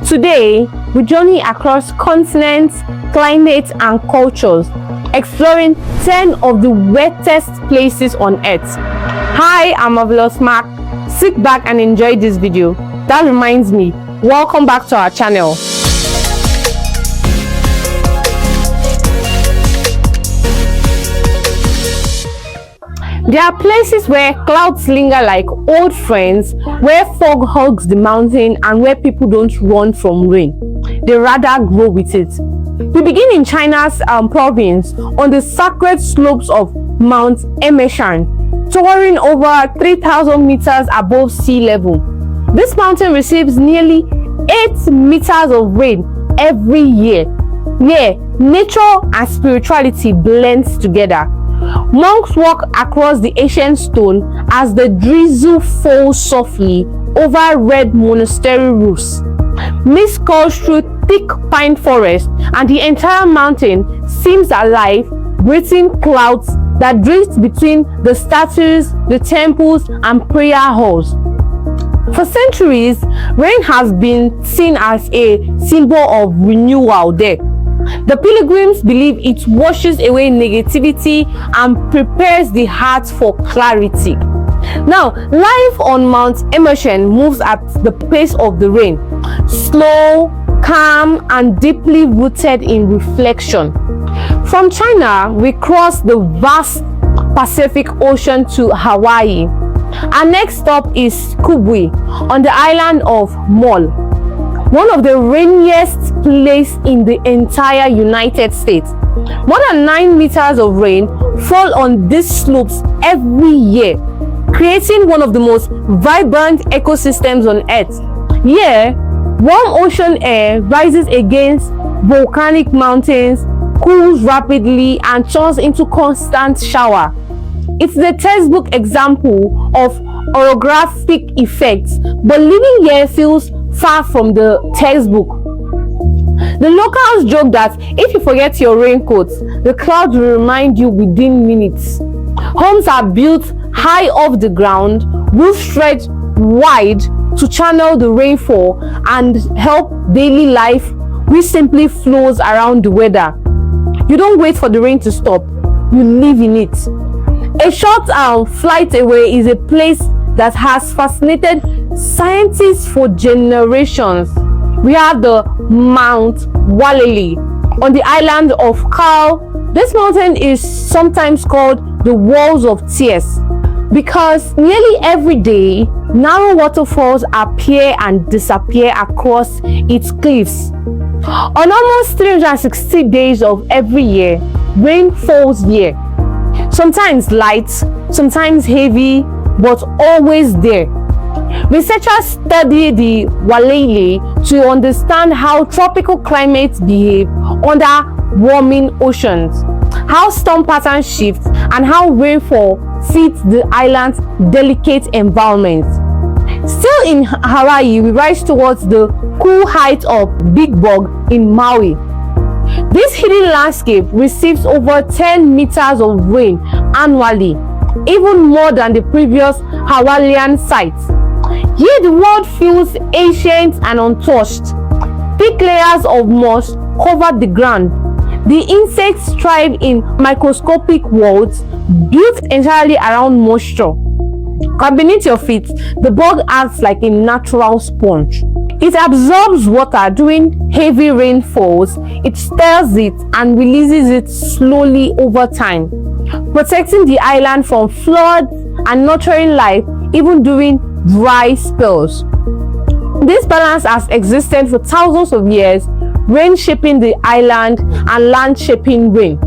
Today, we journey across continents, climates, and cultures, exploring 10 of the wettest places on Earth. Hi, I'm Marvelous Mark. Sit back and enjoy this video. That reminds me, welcome back to our channel. There are places where clouds linger like old friends, where fog hugs the mountain, and where people don't run from rain. They rather grow with it. We begin in China's province on the sacred slopes of Mount Emeishan, towering over 3,000 meters above sea level. This mountain receives nearly 8 meters of rain every year. Here, nature and spirituality blends together. Monks walk across the ancient stone as the drizzle falls softly over red monastery roofs. Mist curls through thick pine forest, and the entire mountain seems alive, breathing clouds that drift between the statues, the temples, and prayer halls. For centuries, rain has been seen as a symbol of renewal there. The pilgrims believe it washes away negativity and prepares the heart for clarity. Now, life on Mount Emeishan moves at the pace of the rain, slow, calm, and deeply rooted in reflection. From China, we cross the vast Pacific Ocean to Hawaii. Our next stop is Kukui on the island of Maui, one of the rainiest places in the entire United States. More than 9 meters of rain fall on these slopes every year, creating one of the most vibrant ecosystems on Earth. Here, warm ocean air rises against volcanic mountains, cools rapidly, and turns into constant shower. It's the textbook example of orographic effects, but living here feels far from the textbook. The locals joke that if you forget your raincoat, the clouds will remind you within minutes. Homes are built high off the ground, roofs stretched wide to channel the rainfall and help daily life, which simply flows around the weather. You don't wait for the rain to stop, you live in it. A short flight away is a place that has fascinated scientists for generations. We have the Mount Waialeale on the island of Kauai. This mountain is sometimes called the Walls of Tears because nearly every day narrow waterfalls appear and disappear across its cliffs. On almost 360 days of every year, rain falls here. Sometimes light, sometimes heavy, but always there. Researchers study the Waialeale to understand how tropical climates behave under warming oceans, how storm patterns shift, and how rainfall fits the island's delicate environment. Still in Hawaii, we rise towards the cool height of Big Bog in Maui. This hidden landscape receives over 10 meters of rain annually, even more than the previous Hawaiian sites. Here the world feels ancient and untouched. Thick layers of moss cover the ground. The insects thrive in microscopic worlds built entirely around moisture. And beneath your feet, the bog acts like a natural sponge. It absorbs water during heavy rainfalls, it stirs it and releases it slowly over time, protecting the island from floods and nurturing life even during dry spells. This balance has existed for thousands of years, rain shaping the island and land shaping rain.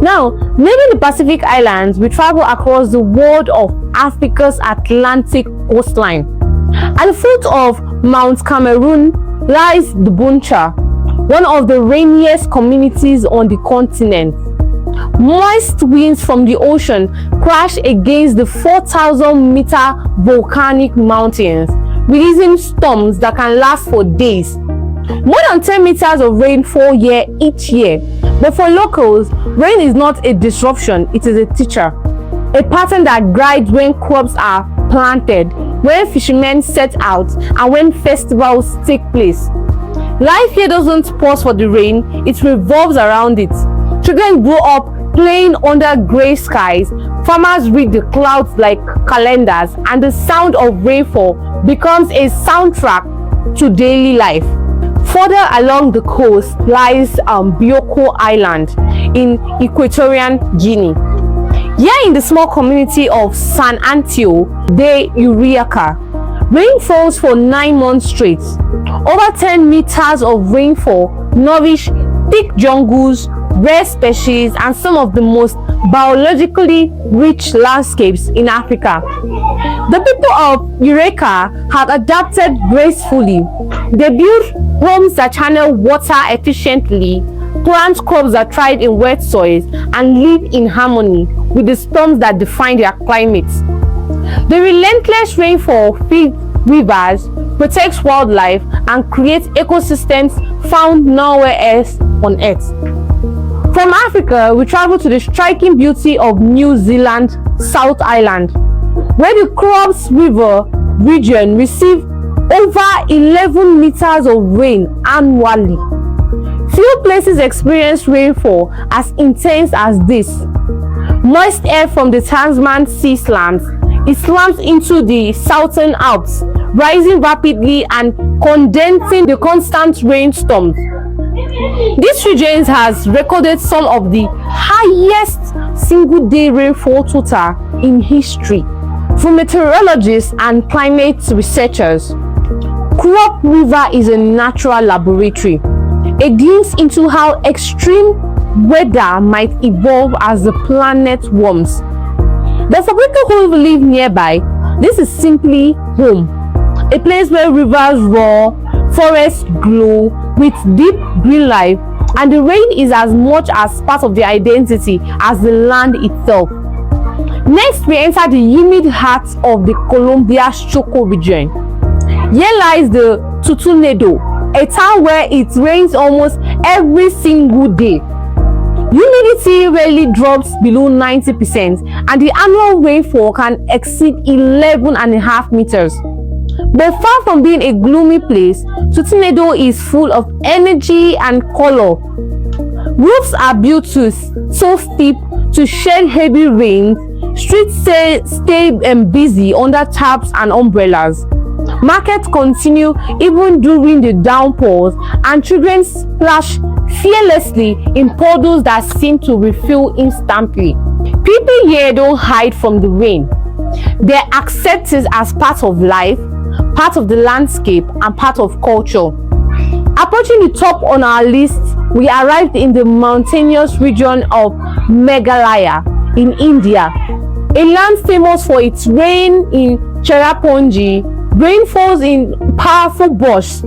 Now, leaving the Pacific Islands, we travel across the world of Africa's Atlantic coastline. At the foot of Mount Cameroon lies Debundscha, one of the rainiest communities on the continent. Moist winds from the ocean crash against the 4,000-meter volcanic mountains, releasing storms that can last for days. More than 10 meters of rain fall here each year, but for locals, rain is not a disruption, it is a teacher. A pattern that guides when crops are planted, when fishermen set out, and when festivals take place. Life here doesn't pause for the rain, it revolves around it. Children grow up playing under grey skies, farmers read the clouds like calendars, and the sound of rainfall becomes a soundtrack to daily life. Further along the coast lies Bioko Island in Equatorial Guinea. Here in the small community of San Antio de Ureca, rain falls for 9 months straight. Over 10 meters of rainfall nourish thick jungles, rare species, and some of the most biologically rich landscapes in Africa. The people of Ureca have adapted gracefully. They build homes that channel water efficiently, plant crops that thrive in wet soils, and live in harmony with the storms that define their climate. The relentless rainfall feeds rivers, protects wildlife, and creates ecosystems found nowhere else on Earth. From Africa, we travel to the striking beauty of New Zealand South Island, where the Cross River region receives over 11 meters of rain annually. Few places experience rainfall as intense as this. Moist air from the Tasman Sea slams. It slams into the Southern Alps, rising rapidly and condensing the constant rainstorms. This region has recorded some of the highest single-day rainfall total in history. For meteorologists and climate researchers, Crop River is a natural laboratory, a glimpse into how extreme weather might evolve as the planet warms. But for people who live nearby, this is simply home, a place where rivers roar, forests glow with deep green life, and the rain is as much as part of their identity as the land itself. Next, we enter the humid heart of the Colombia's Choco region. Here lies the Tutunendo, a town where it rains almost every single day. Humidity rarely drops below 90%, and the annual rainfall can exceed 11.5 meters. But far from being a gloomy place, Tutunendo is full of energy and color. Roofs are built so steep to shed heavy rain. Streets stay busy under tarps and umbrellas. Markets continue even during the downpours, and children splash fearlessly in puddles that seem to refill instantly. People here don't hide from the rain. They accept it as part of life, part of the landscape, and part of culture. Approaching the top on our list, we arrived in the mountainous region of Meghalaya in India, a land famous for its rain in Cherrapunji. Rain falls in powerful bursts,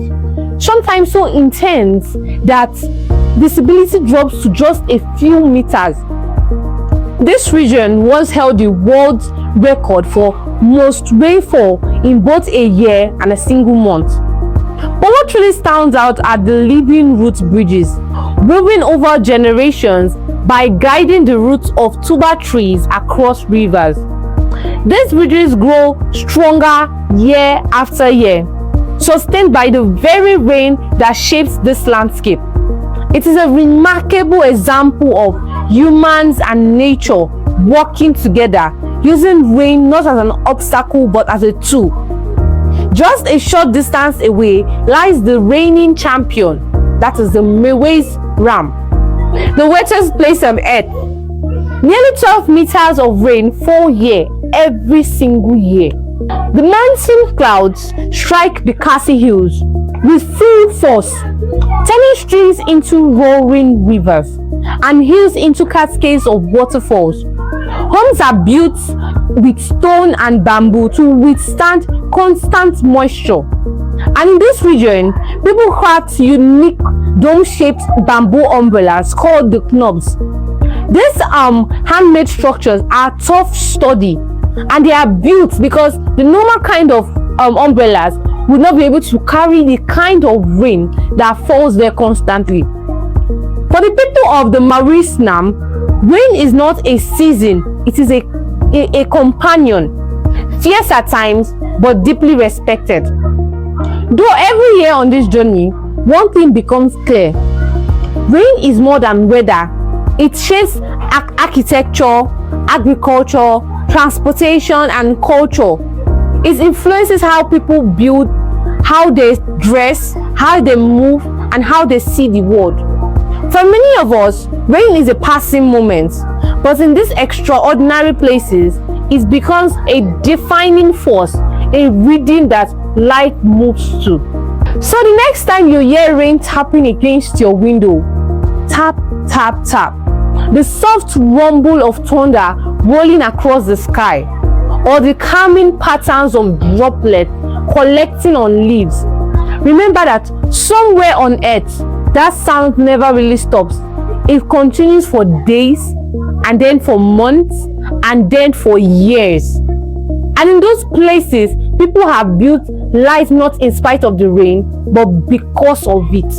sometimes so intense that visibility drops to just a few meters. This region once held the world's record for most rainfall in both a year and a single month. But what really stands out are the living root bridges, woven over generations by guiding the roots of tuber trees across rivers. These bridges grow stronger year after year, sustained by the very rain that shapes this landscape. It is a remarkable example of humans and nature working together, using rain not as an obstacle but as a tool. Just a short distance away lies the reigning champion, that is the Mawsynram, the wettest place on earth. Nearly 12 meters of rain fall here every single year. The monsoon clouds strike the Kasi Hills with full force, turning streams into roaring rivers and hills into cascades of waterfalls. Homes are built with stone and bamboo to withstand constant moisture. And in this region, people craft unique dome-shaped bamboo umbrellas called the knobs. These handmade structures are tough study, and they are built because the normal kind of umbrellas would not be able to carry the kind of rain that falls there constantly. For the people of the Mawsynram, rain is not a season, it is a companion, fierce at times but deeply respected. Though every year on this journey, one thing becomes clear. Rain is more than weather. It shapes architecture, agriculture, transportation, and culture. It influences how people build, how they dress, how they move, and how they see the world. For many of us, rain is a passing moment, but in these extraordinary places, it becomes a defining force, a rhythm that life moves to. So the next time you hear rain tapping against your window, tap, tap, tap, the soft rumble of thunder rolling across the sky, or the calming patterns of droplets collecting on leaves, remember that somewhere on earth, that sound never really stops. It continues for days, and then for months, and then for years. And in those places, people have built life not in spite of the rain, but because of it.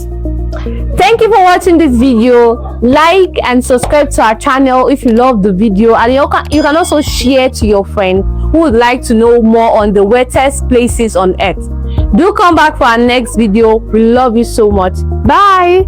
Thank you for watching this video. Like and subscribe to our channel if you love the video, and you can also share to your friend who would like to know more on the wettest places on earth. Do come back for our next video. We love you so much. Bye.